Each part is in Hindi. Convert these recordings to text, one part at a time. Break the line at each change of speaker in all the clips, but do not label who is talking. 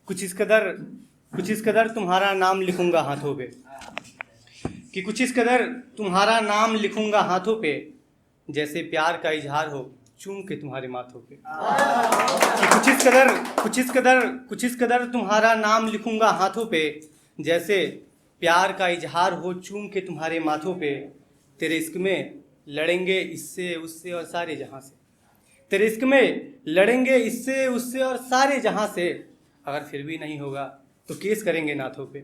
कुछ इस कदर तुम्हारा नाम लिखूंगा हाथों पे, कि कुछ इस कदर तुम्हारा नाम लिखूंगा हाथों पे, जैसे प्यार का इजहार हो चूम के तुम्हारे माथों पे। कि कुछ इस कदर तुम्हारा नाम लिखूंगा हाथों पे, जैसे प्यार का इजहार हो चूम के तुम्हारे माथों पे। तेरे इश्क में लड़ेंगे इससे उससे और सारे जहां से, तेरे इश्क में लड़ेंगे इससे उससे और सारे जहां से, अगर फिर भी नहीं होगा तो केस करेंगे नाथों पे।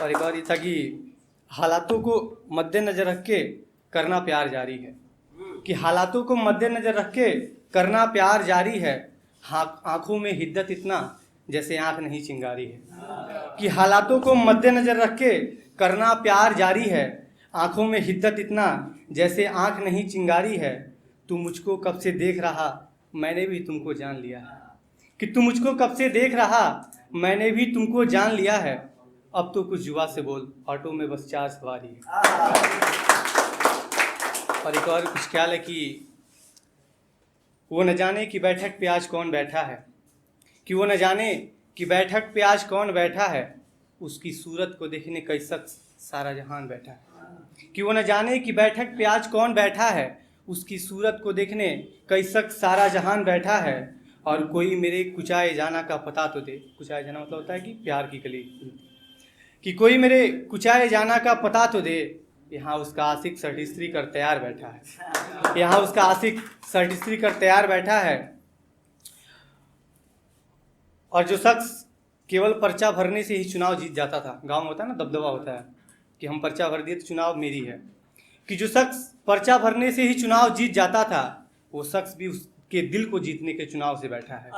और एक और ये था कि हालातों को मद्देनजर रख के करना प्यार जारी है, कि हालातों को मद्देनजर रख के करना प्यार जारी है। आंखों में हिद्दत इतना जैसे आंख नहीं चिंगारी है। कि हालातों को मद्देनजर रख के करना प्यार जारी है, आंखों में हिद्दत इतना जैसे आंख नहीं चिंगारी है। तू मुझको कब से देख रहा मैंने भी तुमको जान लिया है, कि तू मुझको कब से देख रहा मैंने भी तुमको जान लिया है। अब तो कुछ जुआ से बोल, ऑटो में बस 4 सवारी है। और एक और कुछ ख्याल है कि वो न जाने कि बैठक पे आज कौन बैठा है, कि वो न जाने कि बैठक पे आज कौन बैठा है, उसकी सूरत को देखने कई शख्स सारा जहान बैठा है। कि वो न जाने कि बैठक पे आज कौन बैठा है, उसकी सूरत को देखने कई शख्स सारा जहान बैठा है। और कोई मेरे कुचाए जाना का पता तो दे। कुचाए जाना मतलब होता है कि प्यार की कली। कि कोई मेरे कुचाए जाना का पता तो दे, यहाँ उसका आशिक शर्ट इस्त्री कर तैयार बैठा है। यहाँ उसका आशिक शर्ट इस्त्री कर तैयार बैठा है। और जो शख्स केवल पर्चा भरने से ही चुनाव जीत जाता था, गांव में होता है ना दबदबा होता है कि हम पर्चा भर दिए तो चुनाव मेरी है, कि जो शख्स पर्चा भरने से ही चुनाव जीत जाता था, वो शख्स भी उसके दिल को जीतने के चुनाव से बैठा है।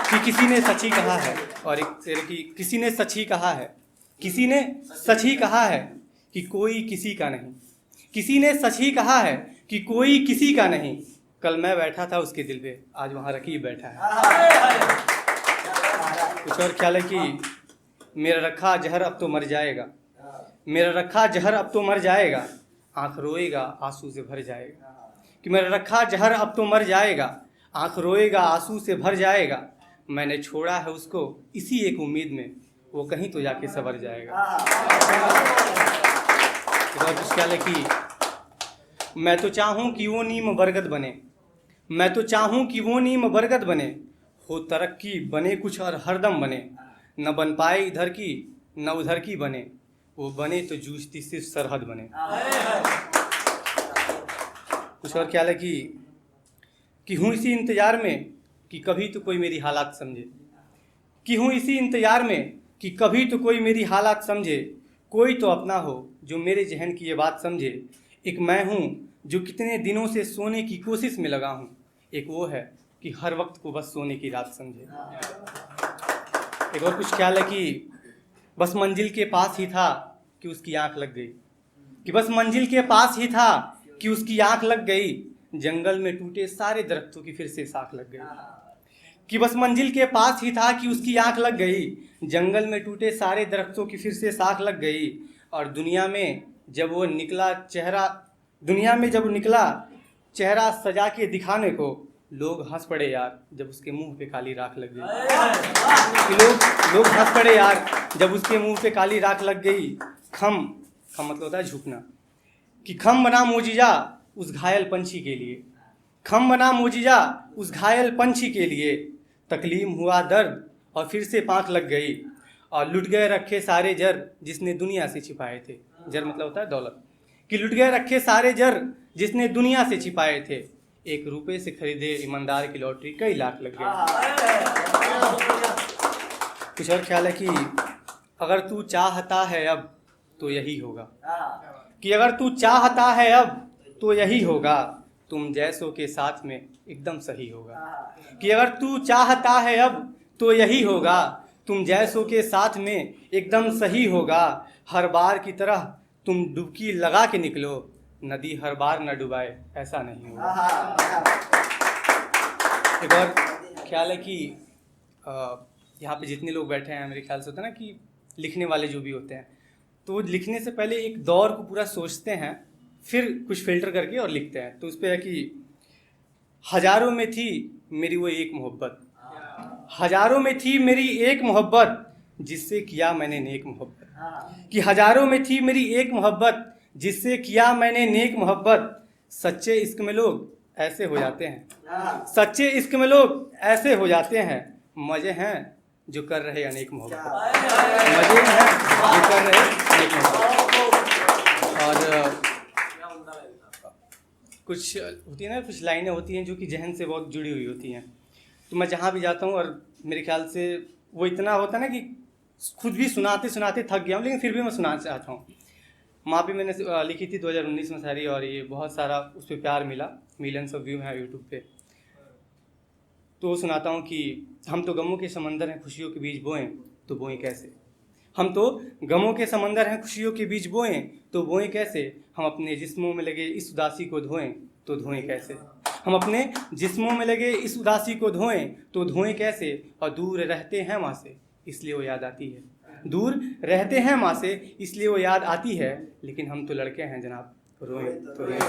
कि किसी ने सच ही कहा है, और एक शेर की, किसी ने सच ही कहा है, किसी ने सच ही कहा है कि कोई किसी का नहीं। किसी ने सच ही कहा है कि कोई किसी का नहीं। कल मैं बैठा था उसके दिल पे, आज वहाँ रकीब बैठा है। कुछ और ख्याल है कि मेरा रखा जहर अब तो मर जाएगा, मेरा रखा जहर अब तो मर जाएगा, आँख रोएगा आंसू से भर जाएगा। कि मेरा रखा जहर अब तो मर जाएगा, आँख रोएगा आंसू से भर जाएगा। मैंने छोड़ा है उसको इसी एक उम्मीद में, वो कहीं तो जाके सवर जाएगा। और कुछ ख्याल है कि मैं तो चाहूँ कि वो नीम बरगद बने, मैं तो चाहूँ कि वो नीम बरगद बने, हो तरक्की बने कुछ और हरदम बने, न बन पाए इधर की न उधर की बने, वो बने तो जूझती सिर्फ सरहद बने। कुछ और ख्याल है कि हूँ इसी इंतजार में कि कभी तो कोई मेरी हालात समझे, कि हूँ इसी इंतजार में कि कभी तो कोई मेरी हालात समझे। कोई तो अपना हो जो मेरे जहन की ये बात समझे। एक मैं हूँ जो कितने दिनों से सोने की कोशिश में लगा हूँ, एक वो है कि हर वक्त को बस सोने की रात समझे। एक और कुछ ख्याल है कि बस मंजिल के पास ही था कि उसकी आंख लग गई, कि बस मंजिल के पास ही था कि उसकी आंख लग गई। जंगल में टूटे सारे दरख्तों की फिर से साख लग गई। कि बस मंजिल के पास ही था कि उसकी आंख लग गई, जंगल में टूटे सारे दरख्तों की फिर से साख लग गई। और दुनिया में जब वो निकला चेहरा सजा के दिखाने को, लोग हंस पड़े यार जब उसके मुंह पे काली राख लग गई। कि लोग हंस पड़े यार जब उसके मुंह पे काली राख लग गई। खम मतलब होता है झुकना, कि खम बना मोजिजा उस घायल पंछी के लिए, खम बना मोजिजा उस घायल पंछी के लिए। तकलीम हुआ दर्द और फिर से पांख लग गई, और लुट गए रखे सारे जर जिसने दुनिया से छिपाए थे। जर मतलब होता है दौलत, कि लुट गए रखे सारे जर जिसने दुनिया से छिपाए थे। 1 रुपए से खरीदे ईमानदार की लॉटरी कई लाख लग गए। कुछ और ख्याल है कि अगर तू चाहता है अब तो यही होगा, कि अगर तू चाहता है अब तो यही होगा, तुम जैसों के साथ में एकदम सही होगा। कि अगर तू चाहता है अब तो यही होगा, तुम जैसों के साथ में एकदम सही होगा। हर बार की तरह तुम डुबकी लगा के निकलो, नदी हर बार न डुबाए ऐसा नहीं होगा। एक और ख्याल है कि यहाँ पे जितने लोग बैठे हैं, मेरे ख्याल से होता है ना कि लिखने वाले जो भी होते हैं, तो वो लिखने से पहले एक दौर को पूरा सोचते हैं, फिर कुछ फिल्टर करके और लिखते हैं। तो उस पर है कि हजारों में थी मेरी वो एक मोहब्बत, हजारों में थी मेरी एक मोहब्बत जिससे किया मैंने नेक मोहब्बत, कि हजारों में थी मेरी एक मोहब्बत जिससे किया मैंने नेक मोहब्बत। सच्चे इश्क में लोग ऐसे हो जाते हैं, सच्चे इश्क में लोग ऐसे हो जाते हैं। मजे हैं जो कर रहे अनेक मोहब्बत, मजे हैं जो कर रहे अनेक मोहब्बत। और कुछ होती है ना, कुछ लाइनें होती हैं जो कि जहन से बहुत जुड़ी हुई होती हैं। तो मैं जहाँ भी जाता हूँ और मेरे ख्याल से वो इतना होता है ना कि खुद भी सुनाते सुनाते थक गया हूँ, लेकिन फिर भी मैं सुनाना चाहता हूँ। माँ भी मैंने लिखी थी 2019 में शायरी, और ये बहुत सारा उस पर प्यार मिला, मिलियंस ऑफ व्यू हैं यूट्यूब पे। तो सुनाता हूँ कि हम तो गमों के समंदर हैं खुशियों के बीच बोएं तो बोएं कैसे, हम तो गमों के समंदर हैं खुशियों के बीच बोएं तो बोएं कैसे, हम अपने जिस्मों में लगे इस उदासी को धोएं तो धोएं कैसे, हम अपने जिस्मों में लगे इस उदासी को धोएं तो धोएं कैसे। और दूर रहते हैं माँ से इसलिए वो याद आती है, दूर रहते हैं माँ से इसलिए वो याद आती है, लेकिन हम तो लड़के हैं जनाब, रोएं तो रोएं।